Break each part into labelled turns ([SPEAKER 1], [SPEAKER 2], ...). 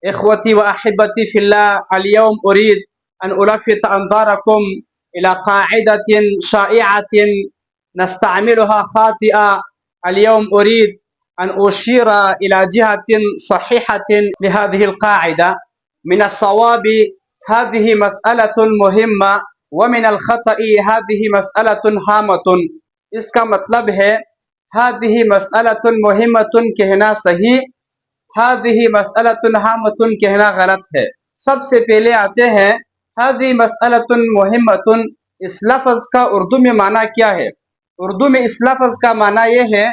[SPEAKER 1] إخوتي وأحبتي في الله، اليوم أريد أن ألفت أنظاركم إلى قاعدة شائعة نستعملها خاطئة. اليوم أريد أن أشير إلى جهة صحيحة لهذه القاعدة. من الصواب هذه مسألة مهمة، ومن الخطأ هذه مسألة هامة. इसका मतलब है هذه مسألة مهمة कहना सही, हादिही मसअलतुन हामतुन कहना गलत है। सबसे पहले आते हैं हादिही मसअलतुन मुहिम्मतुन, इस लफ्ज़ का उर्दू में माना क्या है। उर्दू में इस लफ्ज़ का माना ये है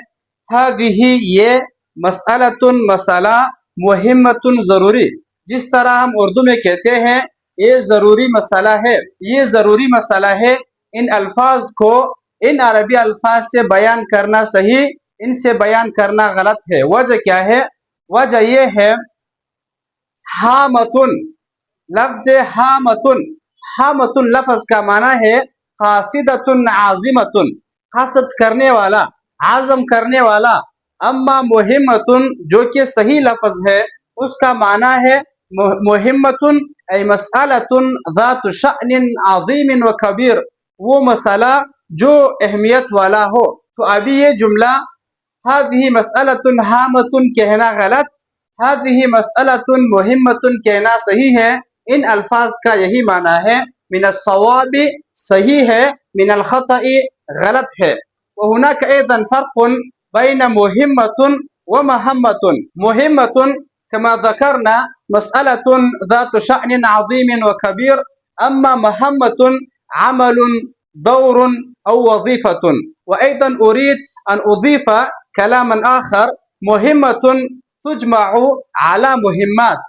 [SPEAKER 1] हादिही ये, मसअलतुन मसला, मुहिम्मतुन ज़रूरी। जिस तरह हम उर्दू में कहते हैं ये ज़रूरी मसला है, ये ज़रूरी मसला है, इन अल्फाज को इन अरबी अल्फाज से बयान करना सही, इनसे बयान करना गलत है। वजह क्या है? वजह ये है हामतुन, लफ्ज़ हामतुन, हामतुन लफ्ज़ का माना है कासिदतुन आज़िमतुन, कासद करने वाला, आज़म करने वाला। अम्मा मुहिम्मतुन जो कि सही लफ्ज़ है उसका माना है मुहिम्मतुन ऐ मसअलतुन ज़ातु शअनिन अज़ीमिन व कबीर, वो मसला जो अहमियत वाला हो। तो अभी ये जुमला हादिही मसअलतुन हामतुन कहना गलत, हादिही मसअलतुन मुहिम्मतुन कहना सही है। इन अल्फाज का यही माना है। मिनस सवाबी सही है, मिनल खताई गलत है। व हुनाक ऐदन फर्कुन बैन मुहिम्मतुन व महम्मतुन। मुहिम्मतुन कमा ज़करना मसअलतुन ज़ातु शअनिन अज़ीमिन व कबीर, अम्मा महम्मतुन अमलुन दौरुन औ वज़ीफ़तुन। व ऐदन उरीद अन उज़ीफ़ा कलामन आखर, मुहिम्मतुन तुजमअ अला मुहिम्मात।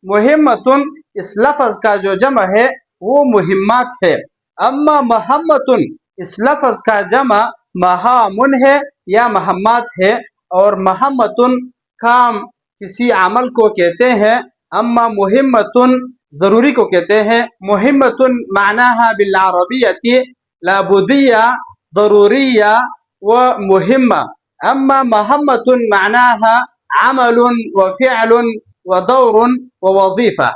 [SPEAKER 1] मुहिम्मतुन इस लफ्ज़ का जो जमा है वो मुहिम्मात है। अम्मा महम्मतुन इस लफ्ज़ का जमा महामुन है या महम्मात है, और महम्मतुन काम किसी अमल को कहते हैं, अम्मा मुहिम्मतुन ज़रूरी को कहते हैं। मुहिम्मतुन मानाहा बिल अरबिय्यति लाबुदिया, ज़रूरिया व मुहिम्मा। अम्मा महम्मतुन मानाहा अमलुन व फ़िअलुन व दौरुन व वज़ीफ़ा।